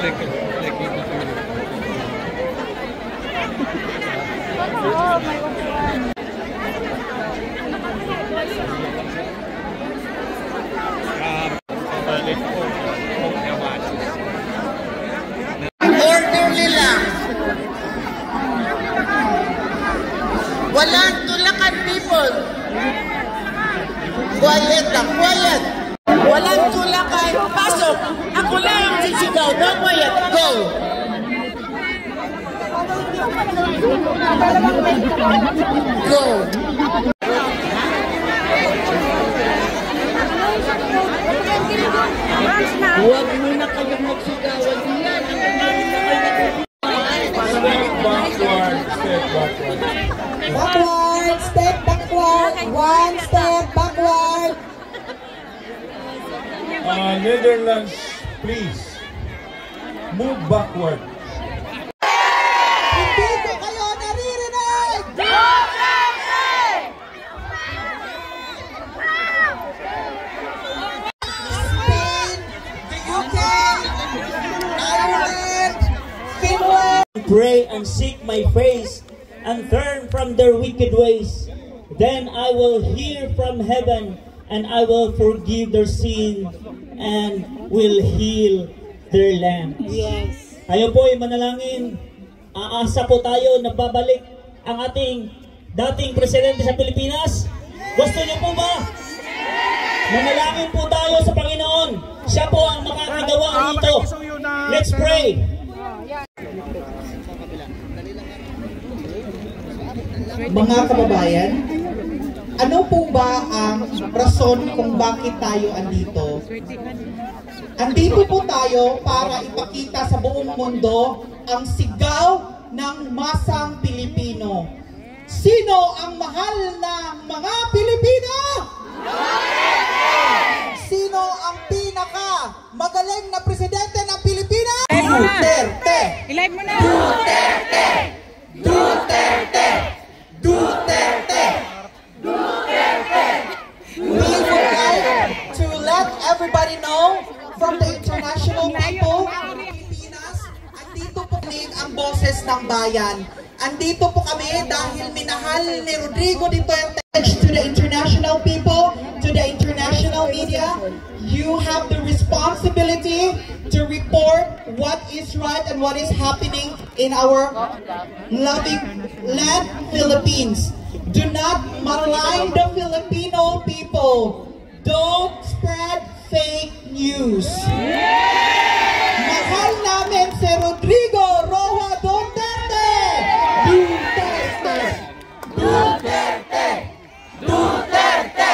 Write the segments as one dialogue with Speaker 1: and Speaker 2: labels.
Speaker 1: Orderly lang. Walang tulakan, people. Quiet lang, quiet. Walang tulakan. Pasok. Ako lang ang sisigaw. No quiet. Go. Go. Huwag mo na kayong magsigawan diyan.
Speaker 2: Backward, step backward, one step backward.
Speaker 3: Netherlands, please move backward.
Speaker 2: Hindi ko kayo naririnig! Spain, the UK, Ireland, Finland.
Speaker 4: Pray and seek my face and turn from their wicked ways. Then I will hear from heaven and I will forgive their sin and will heal their land.
Speaker 2: Yes.
Speaker 4: Tayo po ay manalangin. Aasa po tayo na babalik ang ating dating presidente sa Pilipinas. Gusto niyo po ba? Manalangin po tayo sa Panginoon. Siya po ang makakagawa nito. Let's pray.
Speaker 2: Mga kababayan, ano po ba ang rason kung bakit tayo andito? Andito po tayo para ipakita sa buong mundo ang sigaw ng masang Pilipino. Sino ang mahal ng mga Pilipino? Sino ang pinaka magaling na presidente ng Pilipinas? Duterte!
Speaker 5: I-live mo na!
Speaker 2: Duterte! Duterte! Duterte! Duterte! We would like to let everybody know from the international people ng Pilipinas, andito po kami ang boses ng bayan. Andito po kami dahil minahal ni Rodrigo Duterte. To the international people, to the international media, you have the responsibility to report what is right and what is happening in our loving land, Philippines. Do not malign the Filipino people. Don't spread fake news. Mahal namin si Rodrigo Roa Duterte! Duterte! Duterte! Duterte!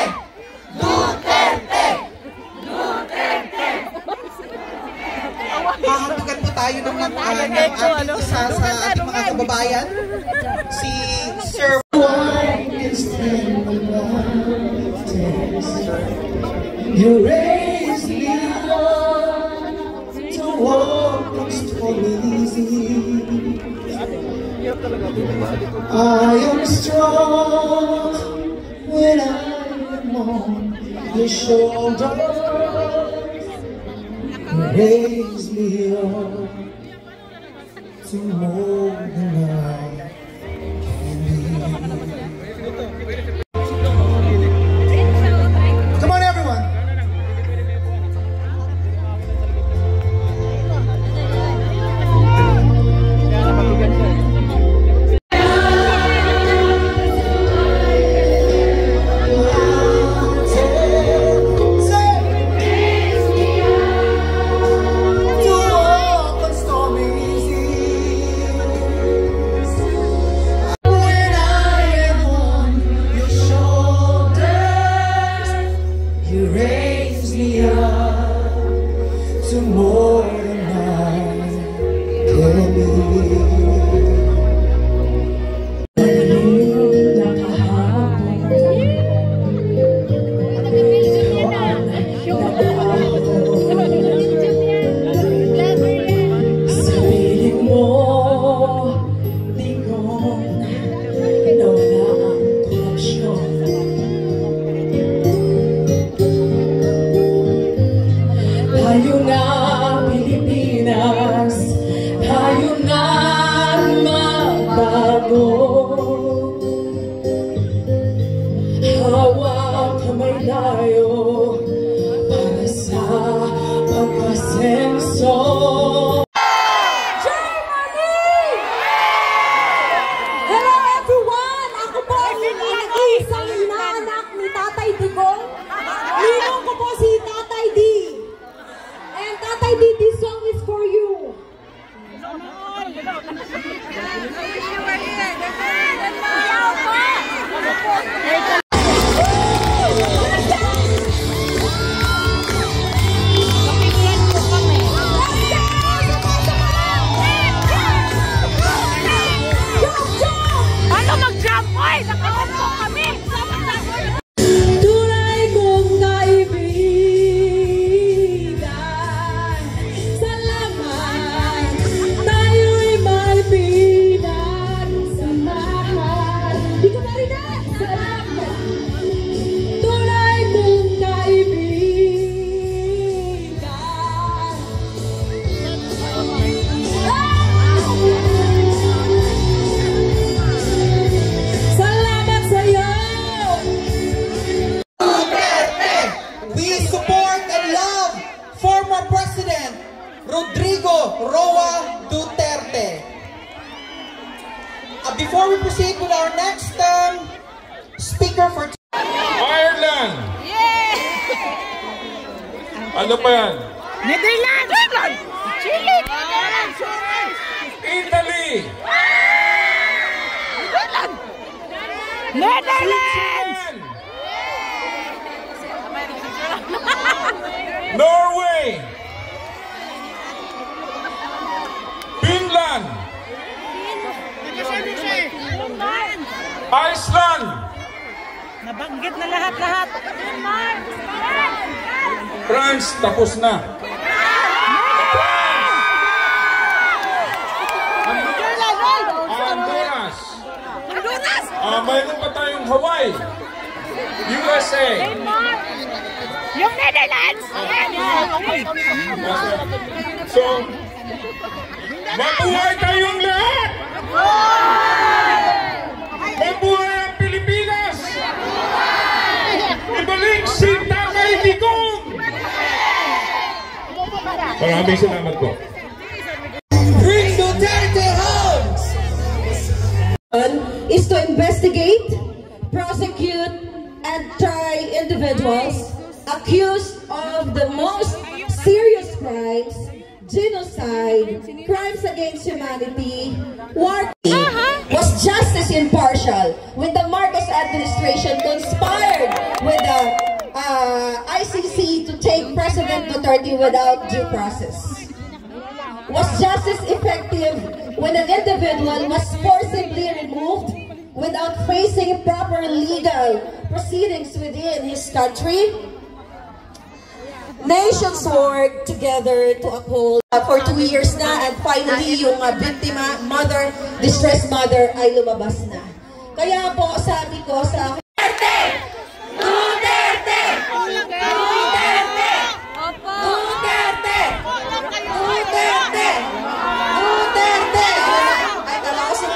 Speaker 2: Duterte! Duterte! Hahantugan po tayo ng ating isa sa ating mga kababayan, si Sir. You raise me up to walk on stormy seas. I am strong when I am on your shoulders. You raise me up to more than I can be. Come on, everyone. Tayo na Pilipinas. bago. Hawak kamay tayo para sa pagkasenso.
Speaker 5: Hello everyone! Ako po ang isang inaanak ni Tatay Digong. Ninong ko po si Tatay D. And Tatay D, this song is for you.
Speaker 6: Ano mag-jump? Oy! Nakaupo kami!
Speaker 5: Tunay kong kaibigan, salamat, tayo'y magpinagsamahan. Di ko marinig! Salamat. Tunay kong kaibigan. Salamat sa'yo!
Speaker 2: We support and love former President Rodrigo Roa Duterte. Before we proceed with our next speaker for
Speaker 3: Ireland! Ano pa yan?
Speaker 6: Netherlands! Chile!
Speaker 3: Italy!
Speaker 6: Netherlands!
Speaker 3: Norway! Finland! Iceland!
Speaker 6: Nabanggit na lahat-lahat.
Speaker 3: France, tapos na. Honduras. Mayroon pa tayong Hawaii. USA.
Speaker 6: Yung Netherlands!
Speaker 3: So, mabuhay tayong lahat! Mabuhay ang Pilipinas! Ibalik si Tatay Digong! Maraming salamat po.
Speaker 2: Bring Duterte home!
Speaker 5: Is to investigate, prosecute, and try individuals accused of the most serious crimes, genocide, crimes against humanity, war. Was justice impartial when the Marcos administration conspired with the ICC to take President Duterte without due process? Was justice effective when an individual was forcibly removed without facing proper legal proceedings within his country? Nations work together to uphold for 2 years na, and finally yung biktima, mother, distressed mother ay lumabas na. Kaya po sabi ko sa Duterte! Duterte! Duterte! Duterte! Duterte! Duterte! Ay, akala kasi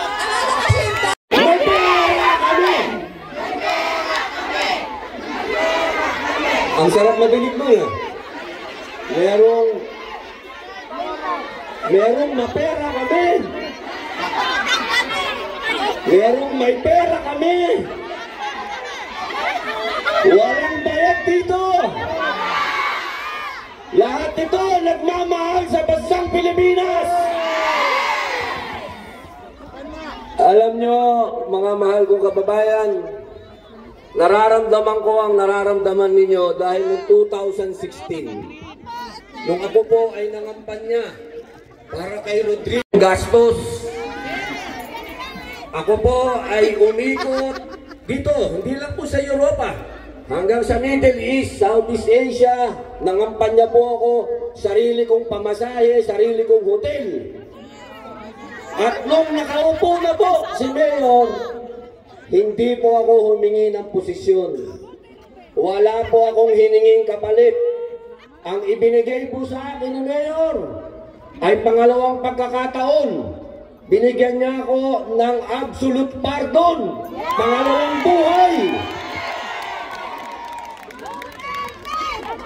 Speaker 7: ang sarap madinig mo eh. Merong mapera kami. Merong may pera kami. Walang bayad dito. Lahat ito nagmamahal sa bansang Pilipinas. Alam nyo, mga mahal kong kababayan, nararamdaman ko ang nararamdaman ninyo dahil noong 2016, nung ako po ay nangampanya para kay Rodrigo Gastos, ako po ay umikot dito, hindi lang po sa Europa, hanggang sa Middle East, Southeast Asia. Nangampanya po ako, sarili kong pamasahe, sarili kong hotel. At nung nakaupo na po si Mayor, hindi po ako humingi ng posisyon. Wala po akong hininging kapalit. Ang ibinigay po sa akin ni Mayor ay pangalawang pagkakataon Binigyan niya ako ng absolute pardon. Pangalawang buhay.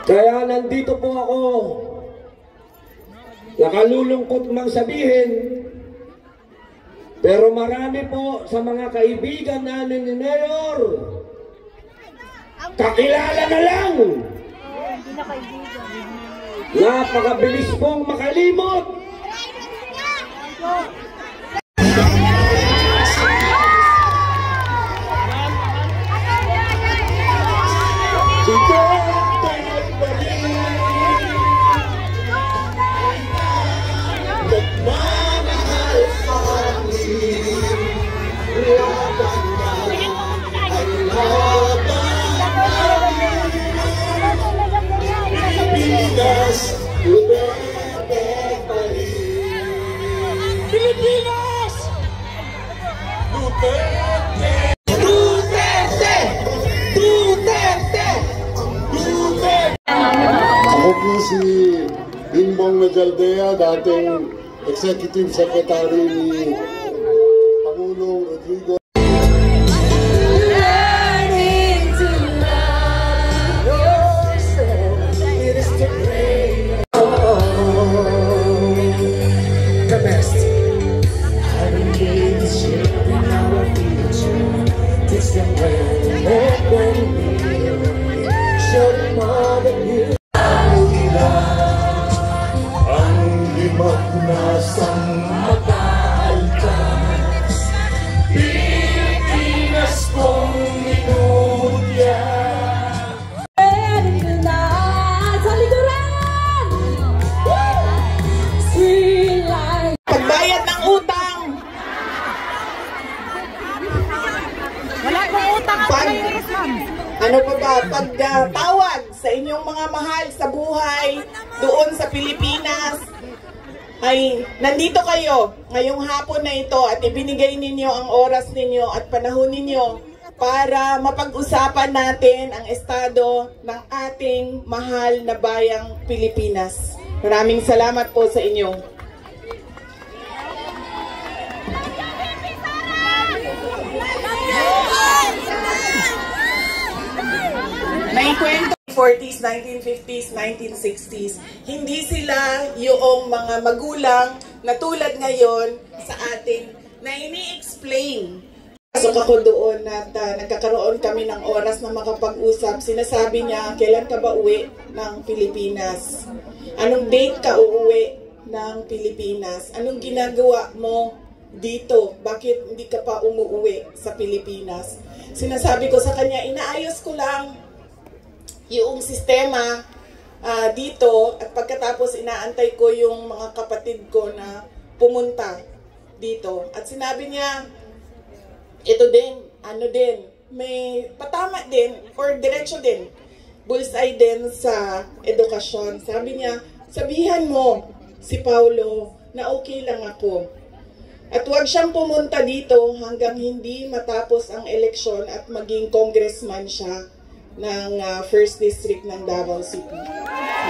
Speaker 7: Kaya nandito po ako. Nakalulungkot mang sabihin. Pero marami po sa mga kaibigan namin ni Mayor. Kakilala na lang. Napakabilis pong makalimot.
Speaker 3: Pilipinas! Duterte!
Speaker 2: Duterte! Duterte!
Speaker 3: Duterte!
Speaker 8: Ako po si Bingbong Medaldea, dating Executive Secretary ni Pangulong Rodrigo.
Speaker 2: Pagbayad ng utang.
Speaker 6: Wala pong utang ako
Speaker 2: Pag-
Speaker 6: ngayon, ma'am.
Speaker 2: Ano pa ba? Pagtawag sa inyong mga mahal sa buhay doon sa Pilipinas, ay nandito kayo ngayong hapon na ito at ibinigay ninyo ang oras ninyo at panahon ninyo para mapag-usapan natin ang estado ng ating mahal na bayang Pilipinas. Maraming salamat po sa inyo. May kwento 40s, 1950s, 1960s. Hindi sila yung mga magulang na tulad ngayon sa atin na ini-explain. Pasok ako doon at nagkakaroon kami ng oras na makapag-usap. Sinasabi niya, kailan ka ba uwi ng Pilipinas? Anong date ka uuwi ng Pilipinas? Anong ginagawa mo dito? Bakit hindi ka pa umuwi sa Pilipinas? Sinasabi ko sa kanya, inaayos ko lang yung sistema dito at pagkatapos inaantay ko yung mga kapatid ko na pumunta dito. At sinabi niya, ito din, ano din, may patama din or diretso din, bullseye din sa edukasyon. Sabi niya, sabihan mo si Paulo na okay lang ako. At huwag siyang pumunta dito hanggang hindi matapos ang eleksyon at maging congressman siya ng 1st District ng Davao City.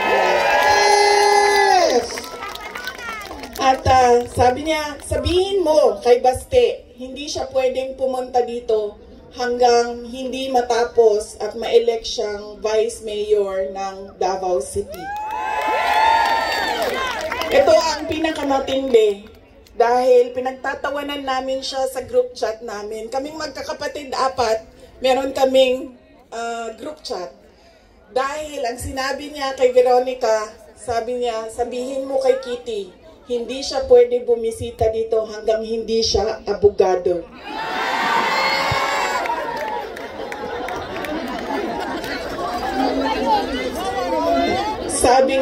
Speaker 2: Yes! At sabi niya, sabihin mo kay Baste, hindi siya pwedeng pumunta dito hanggang hindi matapos at ma-elect siyang Vice Mayor ng Davao City. Ito ang pinakamatindi dahil pinagtatawanan namin siya sa group chat namin. Kaming magkakapatid 4, meron kaming group chat. Dahil ang sinabi niya kay Veronica, sabi niya, sabihin mo kay Kitty, hindi siya pwede bumisita dito hanggang hindi siya abogado. Sabi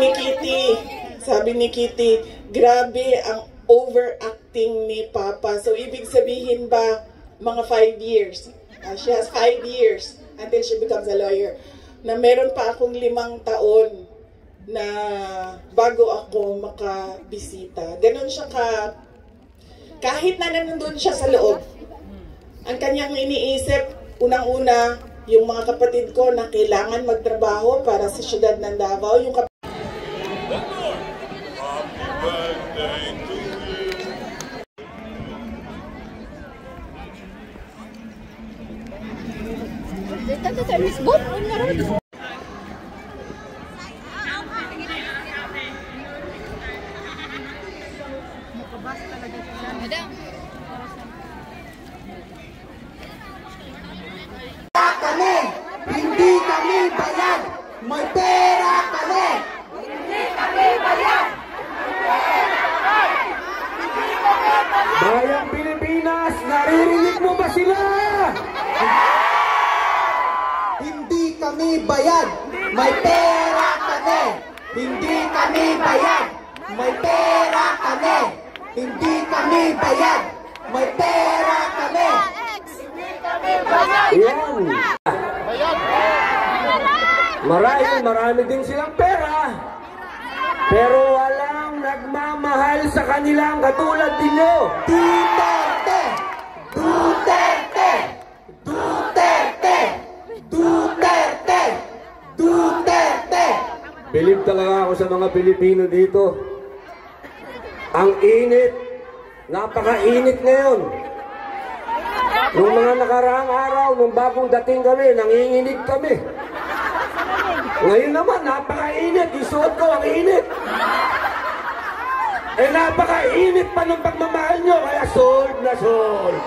Speaker 2: ni Kitty, grabe ang overacting ni Papa. So ibig sabihin ba, mga 5 years, she has 5 years until she becomes a lawyer, na meron pa akong 5 taon na bago ako makabisita. Ganon siya kahit na nandun siya sa loob. Ang kanyang iniisip, unang-una, yung mga kapatid ko na kailangan magtrabaho para sa syudad ng Davao. Yung
Speaker 6: Dito sa Facebook.
Speaker 2: Kami, hindi kami bayad. May pera kami. Hindi kami bayad.
Speaker 7: Bayang Pilipinas, naririnig mo ba sila?
Speaker 2: Hindi kami bayad. May pera kami. Hindi kami bayad. May pera kami. Hindi kami bayad. May pera kami.
Speaker 7: Yan. Marami din silang pera. Pero walang nagmamahal sa kanilang katulad ninyo.
Speaker 2: Duterte! Duterte! Duterte! Duterte! Duterte!
Speaker 7: Bilib talaga ako sa mga Pilipino dito. Ang init, napakainit ngayon. Nung mga nakaraang araw, nung bagong dating kami, nanginginig kami. Ngayon naman, napakainit. Isuot ko ang init. Napakainit pa ng pagmamahal nyo, kaya sold na sold.